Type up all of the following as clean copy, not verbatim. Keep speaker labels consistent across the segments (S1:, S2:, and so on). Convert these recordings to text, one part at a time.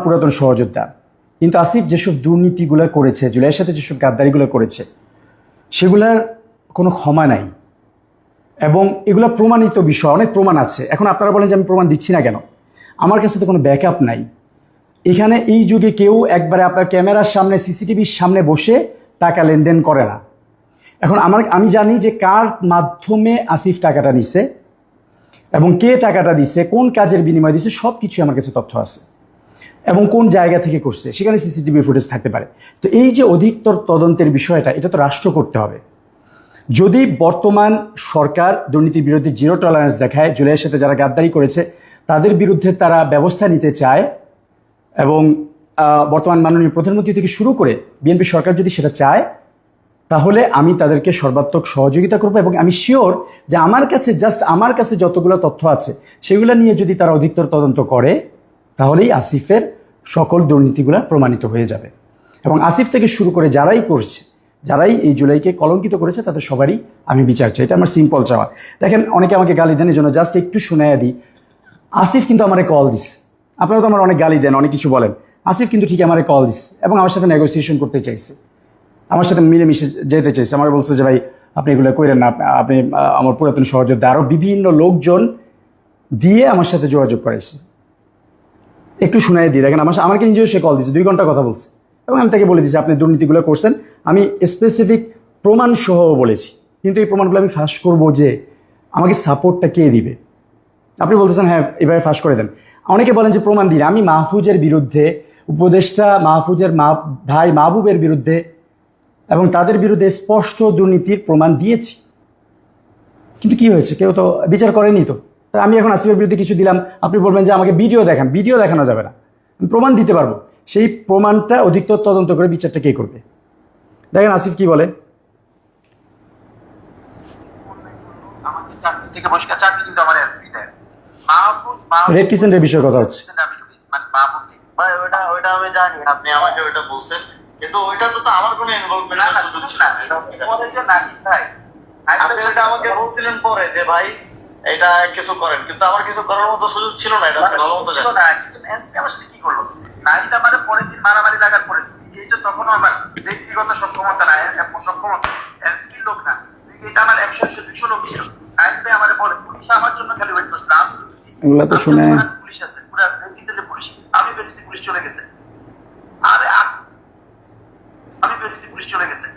S1: পুরাতন সহযোদ্ধা, কিন্তু আসিফ যেসব দুর্নীতিগুলো করেছে, জুলাইয়ের সাথে যেসব গাদ্দারিগুলো করেছে, সেগুলার কোনো ক্ষমা নাই এবং এগুলো প্রমাণিত বিষয়, অনেক প্রমাণ আছে। এখন আপনারা বলেন যে আমি প্রমাণ দিচ্ছি না কেন, আমার কাছে তো কোনো ব্যাকআপ নাই। এখানে এই যুগে কেউ একবারে আপনার ক্যামেরার সামনে, সিসিটিভির সামনে বসে টাকা লেনদেন করে না। এখন আমি জানি যে কার মাধ্যমে আসিফ টাকাটা নিছে এবং কে টাকাটা দিছে, কোন কাজের বিনিময়ে দিছে, সব কিছু আমার কাছে তথ্য আছে এবং কোন জায়গা থেকে করছে সেখানে সিসিটিভি ফুটেজ থাকতে পারে। তো এই যে অধিকতর তদন্তের বিষয়টা, এটা তো রাষ্ট্র করতে হবে। যদি বর্তমান সরকার দুর্নীতির বিরুদ্ধে জিরো টলারেন্স দেখায়, জুলাইয়ের সাথে যারা গাদ্দারি করেছে তাদের বিরুদ্ধে তারা ব্যবস্থা নিতে চায় এবং বর্তমান মাননীয় প্রধানমন্ত্রী থেকে শুরু করে বিএনপি সরকার যদি সেটা চায়, তাহলে আমি তাদেরকে সর্বাত্মক সহযোগিতা করবো এবং আমি শিওর যে আমার কাছে যতগুলো তথ্য আছে সেগুলো নিয়ে যদি তারা অধিকতর তদন্ত করে, তাহলেই আসিফের সকল দুর্নীতিগুলো প্রমাণিত হয়ে যাবে। এবং আসিফ থেকে শুরু করে যারাই এই জুলাইকে কলঙ্কিত করেছে তাদের সবারই আমি বিচার চাই। এটা আমার সিম্পল চাওয়া। দেখেন, অনেকে আমাকে গালি দেন, এই জন্য জাস্ট একটু শুনাইয়া দিই। আসিফ কিন্তু আমারে কল দিছে, আপনারা তো আমার অনেক গালি দেন, অনেক কিছু বলেন। আসিফ কিন্তু ঠিক আমারে কল দিছে এবং আমার সাথে নেগোসিয়েশন করতে চাইছে, আমার সাথে মিলেমিশে যেতে চাইছে। আমার বলছে যে ভাই আপনি এগুলো করেন না, আপনি আমার পুরাতন সহযোদ্ধা, আরও বিভিন্ন লোকজন দিয়ে আমার সাথে যোগাযোগ করাইছে। একটু শুনাই দিই, দেখেন আমাকে নিজেও সে কল দিচ্ছে, 2 ঘন্টা কথা বলছে এবং আমি তাকে বলে দিচ্ছি আপনি দুর্নীতিগুলো করছেন, আমি স্পেসিফিক প্রমাণ সহ বলেছি। কিন্তু এই প্রমাণগুলো আমি ফাঁস করবো যে আমাকে সাপোর্টটা কে দিবে। আপনি বলতেছেন হ্যাঁ এভাবে ফাঁস করে দেন। অনেকে বলেন যে প্রমাণ দিন। আমি মাহফুজের বিরুদ্ধে, উপদেষ্টা মাহফুজের ভাই মাহবুবের বিরুদ্ধে এবং তাদের বিরুদ্ধে স্পষ্ট দুর্নীতির প্রমাণ দিয়েছি, কিন্তু কি হয়েছে? কেউ তো বিচার করেনি। তো আমি এখন আসিফের বিরুদ্ধে কিছু দিলাম, আপনি বলবেন যে আমাকে ভিডিও দেখান। ভিডিও দেখানো যাবে না, আমি প্রমাণ দিতে পারবো। সেই প্রমাণটা অধিকতর তদন্ত করে বিচারটা কে করবে? দেখেন আসিফ কি বলে। রেড ক্রিসেন্টের বিষয়ে কথা হচ্ছে।
S2: ওইটা আমি জানি, আপনি আমাকে ওইটা বলছেন, কিন্তু ওইটা তো আমার কোনো ইনভলভমেন্ট ছিল না। আপনি ওইটা আমাকে বলছিলেন পরে যে ভাই এটা কিছু করেন, কিন্তু আমার কিছু করার মতো সুযোগ ছিল না। এটা ভালো মতো জানি না। কিন্তু এনসিপি আমার সাথে কি করলো? নাহিদ আমাদের পরের দিন মারামারি লাগার পরে এই যে তখনও আমার ব্যক্তিগত সক্ষমতা না, সক্ষমতা এনসিপির লোক না, এটা আমার 100-200 লোক ছিল। নাহিদ ভাই আমাদের বলে পুলিশ আমার জন্য খালি ওয়েট করছিল। আমি
S1: এগুলা তো শুনে
S2: পুলিশ আছে, পুরো রেজিস্ট্রেশনের পুলিশ, আমি বেরিয়েছি, পুলিশ চলে গেছে। আরে আমি বেরিয়েছি, পুলিশ চলে গেছে।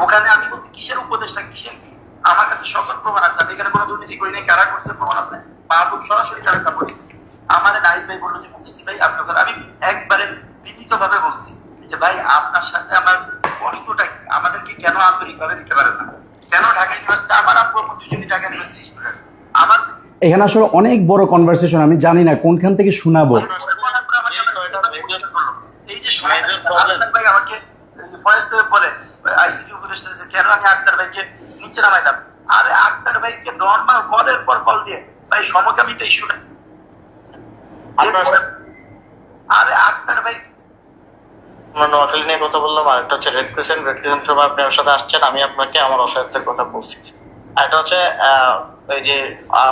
S2: ওখানে আমি বলছি কিসের উপদেষ্টা, কিসের কি? আমার কাছে সকল প্রমাণ আছে, আমি এখানে কোনো দুর্নীতি করি নাই, কারা করছে প্রমাণ আছে। মাহবুব সরাসরি তারা সাপোর্ট দিচ্ছে। আমাদের নাহিদ ভাই বললো যে মুক্তি ভাই আপনি ওখানে, আমি একবারে বিনীত ভাবে বলছি যে ভাই আপনার সাথে আমার কষ্টটা কি, আমাদেরকে কেন আন্তরিক ভাবে দিতে পারেন না? কেন ঢাকা ইউনিভার্সিটি, আমার আপু দুজনই ঢাকা ইউনিভার্সিটি স্টুডেন্ট, আমার
S1: এখানে আসলে অনেক বড় কনভারসেশন, আমি জানি না কোনখান থেকে শোনাবো।
S2: এই যে ভাই আমাকে ফয়েজ বলে আইসিটি উপদেষ্টা কেন আমি আক্তার ভাইকে নিচে নামাইলাম। আরে আক্তার ভাইকে নর্মাল কলের পর কল দিয়ে ভাই সমকামিতা ইস্যু না। আরে আক্তার ভাই নোয়াখালী নিয়ে কথা বললাম, আর একটা হচ্ছে রেড ক্রিসেন্ট আপনি আমার সাথে আসছেন, আমি আপনাকে আমার অসহায়ত্বের কথা বলছি। আর একটা হচ্ছে ওই যে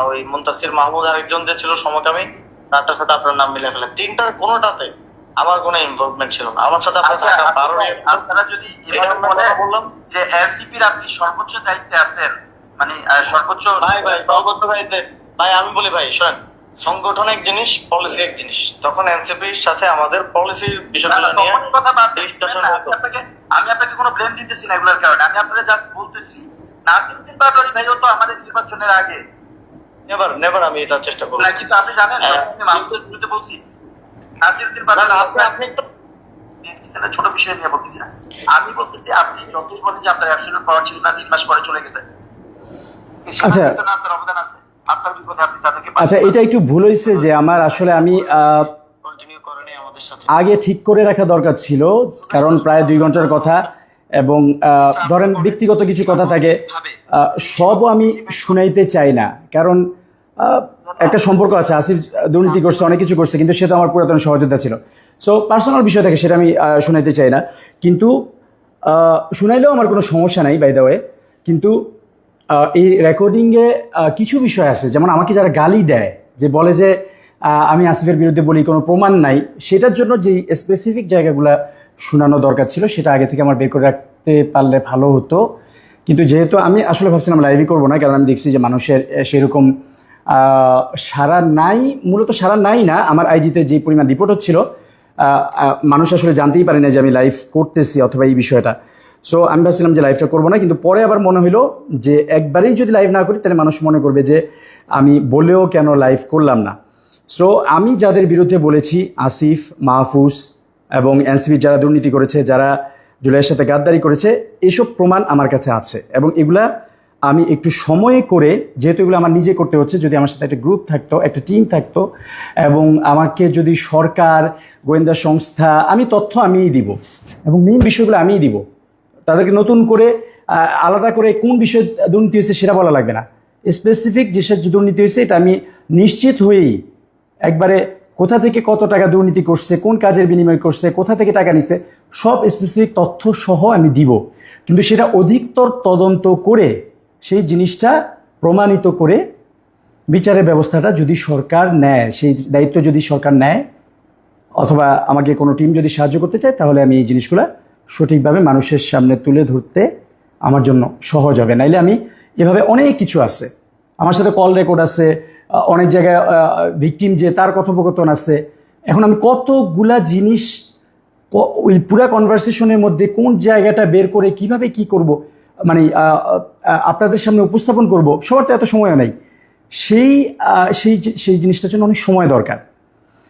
S2: ওই মুনতাসির মাহমুদ আরেকজন যে ছিল সমকামী, তারটার সাথে আপনার নাম মিলে ফেলেন। 3টার কোনোটাতে আমার কোনো ইনভলভমেন্ট ছিল না। আমার সাথে আপনারা যদি বললাম যে এনসিপির আপনি সর্বোচ্চ দায়িত্বে আছেন, মানে সর্বোচ্চ সর্বোচ্চ দায়িত্বে। ভাই আমি বলি ভাই শোনেন, সংগঠন এক জিনিস, পলিসি এক জিনিস। তখন এনসিপির সাথে আমাদের পলিসির বিষয়গুলো নিয়ে ডিসকাশন হতো। আমি আপনাকে কোনো ব্লেম দিতেছি না এগুলোর কারণে, আমি আপনাদের জাস্ট বলতেছি নাসিরউদ্দিন পাটোয়ারি ভাইও তো আমাদের নির্বাচনের আগে নেভার আমি এটা চেষ্টা করব না, কিন্তু আপনি জানেন আমি মাহফুজের বিরুদ্ধে বলছি। নাসিরউদ্দিন পাটোয়ারি আপনি তো ছোট বিষয় নিয়ে বলতেছি না, আমি বলতেছি আপনি যতই বলেন যে আপনার অ্যাবসলিউট পাওয়ার ছিল না, 3 মাস পরে চলে গেছে।
S1: আচ্ছা
S2: আপনার অবদান আছে, আপনার বিপদে আপনি তাদেরকে।
S1: আচ্ছা এটা একটু ভুল হয়েছে যে আমার আসলে আমি
S2: কন্টিনিউ করেনি আমাদের সাথে,
S1: আগে ঠিক করে রাখা দরকার ছিল, কারণ প্রায় 2 ঘন্টার কথা এবং ধরেন ব্যক্তিগত কিছু কথা থাকে, সবও আমি শুনাইতে চাই না, কারণ একটা সম্পর্ক আছে। আসিফ দুর্নীতি করছে, অনেক কিছু করছে, কিন্তু সে তো আমার পুরাতন সহযোদ্ধা ছিল। সো পার্সোনাল বিষয় থাকে, সেটা আমি শুনাইতে চাই না, কিন্তু শুনাইলেও আমার কোনো সমস্যা নাই বাই দ্য ওয়ে। কিন্তু এই রেকর্ডিংয়ে কিছু বিষয় আছে, যেমন আমাকে যারা গালি দেয়, যে বলে যে আমি আসিফের বিরুদ্ধে বলি কোনো প্রমাণ নাই, সেটার জন্য যেই স্পেসিফিক জায়গাগুলো শোনানো দরকার ছিল সেটা আগে থেকে আমার বের করে রাখতে পারলে ভালো হতো। কিন্তু যেহেতু আমি আসলে ভাবছিলাম লাইভই করবো না, কারণ আমি দেখছি যে মানুষের সেরকম সারা নাই, মূলত সারা নাই না, আমার আইডিতে যে পরিমাণ রিপোর্ট হচ্ছিল মানুষ আসলে জানতেই পারে না যে আমি লাইভ করতেছি অথবা এই বিষয়টা। সো আমি ভাবছিলাম যে লাইভটা করবো না, কিন্তু পরে আবার মনে হলো যে একবারেই যদি লাইভ না করি তাহলে মানুষ মনে করবে যে আমি বলেও কেন লাইভ করলাম না। সো আমি যাদের বিরুদ্ধে বলেছি, আসিফ, মাহফুজ এবং এনসিপি যারা দুর্নীতি করেছে, যারা জুলাইয়ের সাথে গাদ্দারি করেছে, এসব প্রমাণ আমার কাছে আছে এবং এগুলা আমি একটু সময় করে, যেহেতু এগুলো আমার নিজে করতে হচ্ছে, যদি আমার সাথে একটা গ্রুপ থাকতো, একটা টিম থাকতো এবং আমাকে যদি সরকার, গোয়েন্দা সংস্থা, আমি তথ্য আমিই দিব এবং মেইন বিষয়গুলো আমিই দিব, তাদেরকে নতুন করে আলাদা করে কোন বিষয়ে দুর্নীতি হয়েছে সেটা বলা লাগবে না, স্পেসিফিক যেসব দুর্নীতি হয়েছে এটা আমি নিশ্চিত হয়েই একবারে কোথা থেকে কত টাকা দুর্নীতি করছে, কোন কাজের বিনিময় করছে, কোথা থেকে টাকা নিছে, সব স্পেসিফিক তথ্য সহ আমি দিব। কিন্তু সেটা অধিকতর তদন্ত করে সেই জিনিসটা প্রমাণিত করে বিচারের ব্যবস্থাটা যদি সরকার নেয়, সেই দায়িত্ব যদি সরকার নেয় অথবা আমাকে কোনো টিম যদি সাহায্য করতে চায়, তাহলে আমি এই জিনিসগুলো সঠিকভাবে মানুষের সামনে তুলে ধরতে আমার জন্য সহজ হবে। নাইলে আমি এভাবে অনেক কিছু আছে, আমার সাথে কল রেকর্ড আছে, অনেক জায়গায় ভিকটিম যে তার কথোপকথন আছে, এখন আমি কতগুলা জিনিস ওই পুরা কনভারসেশনের মধ্যে কোন জায়গাটা বের করে কিভাবে কি করব, মানে আপনাদের সামনে উপস্থাপন করব, সবার তো এত সময়ও নেই, সেই সেই সেই জিনিসটার জন্য অনেক সময় দরকার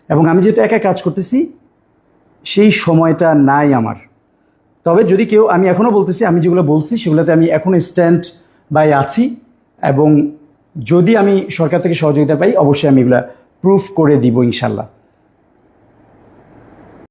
S1: এবং আমি যেহেতু একা কাজ করতেছি সেই সময়টা নাই আমার। তবে যদি কেউ, আমি এখনও বলতেছি, আমি যেগুলো বলছি সেগুলোতে আমি এখনও স্ট্যান্ড বাই আছি এবং যদি আমি সরকার থেকে সহযোগিতা পাই অবশ্যই আমি এগুলা প্রুফ করে দিব ইনশাল্লাহ।